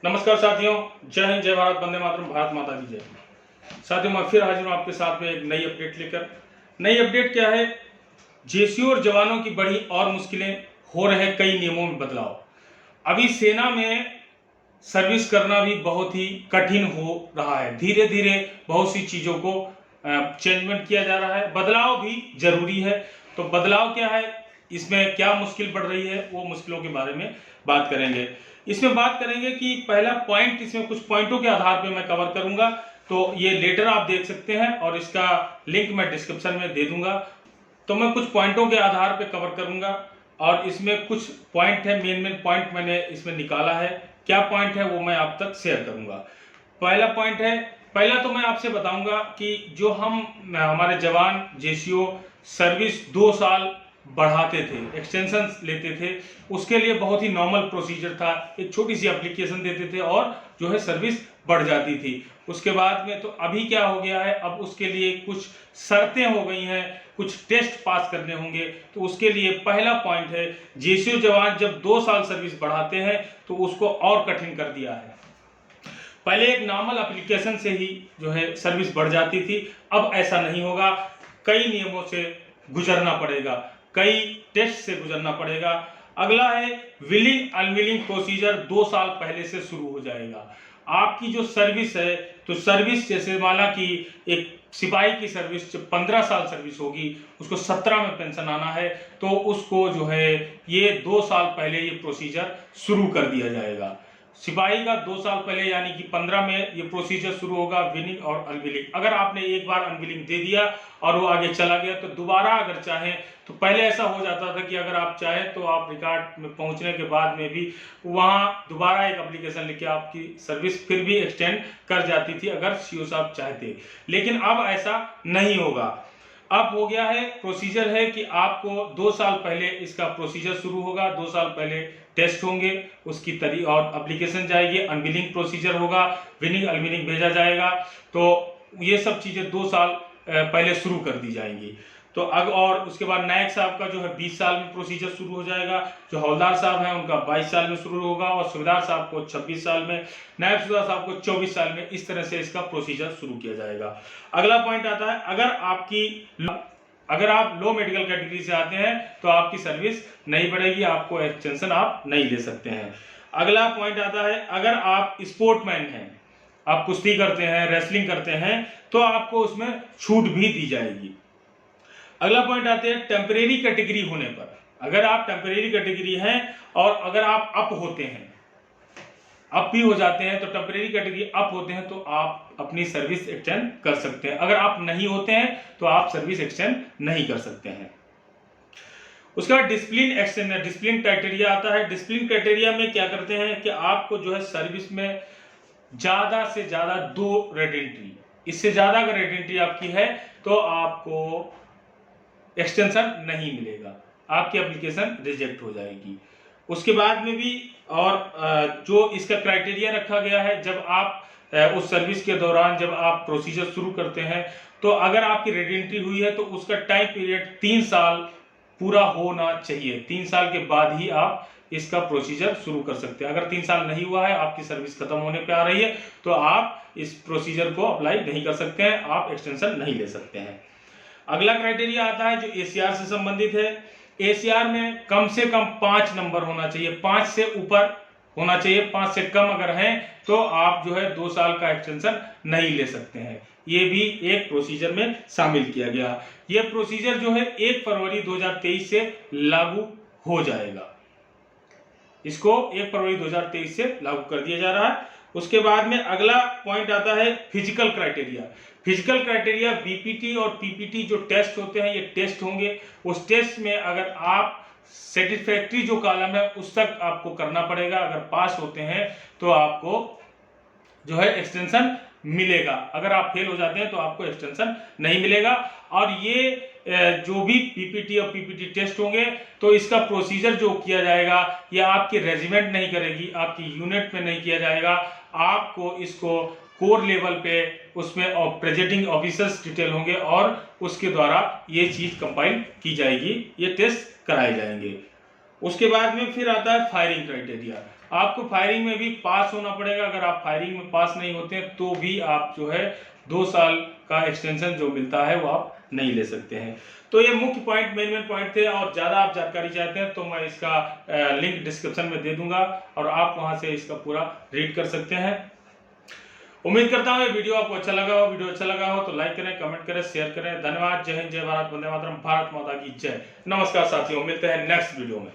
नमस्कार साथियों, जय हिंद, जय भारत, वंदे मातरम, भारत माता की जय। साथियों, मैं फिर हाजिर हूँ आपके साथ में एक नई अपडेट लेकर। नई अपडेट क्या है? जेसीओ और जवानों की बढ़ी और मुश्किलें, हो रहे कई नियमों में बदलाव। अभी सेना में सर्विस करना भी बहुत ही कठिन हो रहा है। धीरे धीरे बहुत सी चीज़ों को चेंजमेंट किया जा रहा है, बदलाव भी जरूरी है। तो बदलाव क्या है, इसमें क्या मुश्किल पड़ रही है, वो मुश्किलों के बारे में बात करेंगे। इसमें बात करेंगे कि पहला पॉइंट, इसमें कुछ पॉइंटों के आधार पे मैं कवर करूंगा। तो ये लेटर आप देख सकते हैं और इसका लिंक मैं डिस्क्रिप्शन में दे दूंगा। तो मैं कुछ पॉइंटों के आधार पे कवर करूंगा और इसमें कुछ पॉइंट है, मेन पॉइंट मैंने इसमें निकाला है। क्या पॉइंट है वो मैं आप तक शेयर करूंगा। पहला पॉइंट है, पहला तो मैं आपसे बताऊंगा कि जो हमारे जवान जेसीओ सर्विस 2 साल बढ़ाते थे, एक्सटेंशन लेते थे, उसके लिए बहुत ही नॉर्मल प्रोसीजर था। एक छोटी सी एप्लीकेशन देते थे और जो है सर्विस बढ़ जाती थी। उसके बाद में तो अभी क्या हो गया है, अब उसके लिए कुछ शर्तें हो गई हैं, कुछ टेस्ट पास करने होंगे। तो उसके लिए पहला पॉइंट है, जेसीओ जवान जब 2 साल सर्विस बढ़ाते हैं तो उसको और कठिन कर दिया है। पहले एक नॉर्मल एप्लीकेशन से ही जो है सर्विस बढ़ जाती थी, अब ऐसा नहीं होगा। कई नियमों से गुजरना पड़ेगा, कई टेस्ट से गुजरना पड़ेगा। अगला है, विलिंग अनविलिंग प्रोसीजर 2 साल पहले से शुरू हो जाएगा। आपकी जो सर्विस है, तो सर्विस जैसे माना कि एक सिपाही की सर्विस 15 साल सर्विस होगी, उसको 17 में पेंशन आना है, तो उसको जो है ये 2 साल पहले ये प्रोसीजर शुरू कर दिया जाएगा। सिपाही का 2 साल पहले यानी कि 15 में ये प्रोसीजर शुरू होगा, विलिंग और अनविलिंग। अगर आपने एक बार अनविलिंग दे दिया और वो आगे चला गया तो दोबारा अगर चाहें तो पहले ऐसा हो जाता था कि अगर आप चाहें तो आप रिकॉर्ड में पहुंचने के बाद में भी वहां दोबारा एक एप्लीकेशन लिख के आपकी सर्विस फिर भी एक्सटेंड कर जाती थी अगर सीओ साहब चाहते। लेकिन अब ऐसा नहीं होगा। अब हो गया है, प्रोसीजर है कि आपको 2 साल पहले इसका प्रोसीजर शुरू होगा, 2 साल पहले टेस्ट होंगे, उसकी और एप्लीकेशन जाएगी, अनविलिंग प्रोसीजर होगा, विलिंग अनविलिंग भेजा जाएगा। तो ये सब चीजें 2 साल पहले शुरू कर दी जाएंगी। तो अब और उसके बाद नायक साहब का जो है 20 साल में प्रोसीजर शुरू हो जाएगा, जो हवलदार साहब हैं उनका 22 साल में शुरू होगा और सूबेदार साहब को 26 साल में, नायब सूबेदार साहब को 24 साल में। इस तरह से इसका प्रोसीजर शुरू किया जाएगा। अगला पॉइंट आता है, अगर आप लो मेडिकल कैटेगरी से आते हैं तो आपकी सर्विस नहीं बढ़ेगी, आपको एक्सटेंशन आप नहीं ले सकते हैं। अगला पॉइंट आता है, अगर आप स्पोर्टमैन हैं, आप कुश्ती करते हैं, रेसलिंग करते हैं, तो आपको उसमें छूट भी दी जाएगी। अगला पॉइंट आते हैं, टेम्परेरी कैटेगरी होने पर, अगर आप टेम्परेरी कैटेगरी हैं और अगर आप अप होते हैं, अप भी हो जाते हैं, तो टेम्परेरी कैटेगरी अप होते हैं तो आप अपनी सर्विस एक्सटेंड कर सकते हैं। अगर आप नहीं होते हैं तो आप सर्विस एक्सटेंड नहीं कर सकते हैं। उसके बाद डिसिप्लिन एक्सटेंड, डिसिप्लिन क्राइटेरिया आता है। डिसिप्लिन क्राइटेरिया में क्या करते हैं कि आपको जो है सर्विस में ज्यादा से ज्यादा 2 रेड एंट्री, इससे ज्यादा अगर रेड एंट्री आपकी है तो आपको एक्सटेंशन नहीं मिलेगा, आपकी एप्लीकेशन रिजेक्ट हो जाएगी। उसके बाद में भी और जो इसका क्राइटेरिया रखा गया है, जब आप उस सर्विस के दौरान जब आप प्रोसीजर शुरू करते हैं तो अगर आपकी रेड एंट्री हुई है तो उसका टाइम पीरियड 3 साल पूरा होना चाहिए। 3 साल के बाद ही आप इसका प्रोसीजर शुरू कर सकते हैं। अगर 3 साल नहीं हुआ है, आपकी सर्विस खत्म होने पे आ रही है, तो आप इस प्रोसीजर को अप्लाई नहीं कर सकते हैं, आप एक्सटेंशन नहीं ले सकते हैं। अगला क्राइटेरिया आता है जो एसीआर से संबंधित है। एसीआर में कम से कम 5 नंबर होना चाहिए, 5 से ऊपर होना चाहिए। 5 से कम अगर हैं तो आप जो है 2 साल का एक्सटेंशन नहीं ले सकते हैं। ये भी एक प्रोसीजर में शामिल किया गया। ये प्रोसीजर जो है 1 फरवरी 2023 से लागू हो जाएगा। इसको 1 फरवरी 2023 से लागू कर दिया जा रहा है। उसके बाद में अगला पॉइंट आता है physical criteria. Physical criteria BPT और पीपीटी जो टेस्ट होते हैं, ये टेस्ट होंगे। उस टेस्ट में अगर आप सेटिस्फैक्ट्री जो कॉलम है उस तक आपको करना पड़ेगा। अगर पास होते हैं तो आपको जो है एक्सटेंशन मिलेगा, अगर आप फेल हो जाते हैं तो आपको एक्सटेंशन नहीं मिलेगा। और ये जो भी पीपीटी और पीपीटी टेस्ट होंगे तो इसका प्रोसीजर जो किया जाएगा ये आपकी रेजिमेंट नहीं करेगी, आपकी यूनिट में नहीं किया जाएगा। आपको इसको कोर लेवल पे उसमें प्रेजेंटिंग ऑफिसर्स डिटेल होंगे और उसके द्वारा ये चीज कंपाइल की जाएगी, ये टेस्ट कराए जाएंगे। उसके बाद में फिर आता है फायरिंग क्राइटेरिया। आपको फायरिंग में भी पास होना पड़ेगा। अगर आप फायरिंग में पास नहीं होते हैं तो भी आप जो है 2 साल का एक्सटेंशन जो मिलता है वो आप नहीं ले सकते हैं। तो ये मुख्य पॉइंट, मेन पॉइंट थे। और ज़्यादा आप जानकारी चाहते हैं तो मैं इसका लिंक डिस्क्रिप्शन में दे दूंगा और आप वहां से इसका पूरा रीड कर सकते हैं। उम्मीद करता हूँ ये वीडियो आपको अच्छा लगा हो। वीडियो अच्छा लगा हो तो लाइक करें, कमेंट करें, शेयर करें। धन्यवाद। जय हिंद, जय भारत, वंदे मातरम, भारत माता की जय। नमस्कार साथियों, मिलते हैं नेक्स्ट वीडियो में।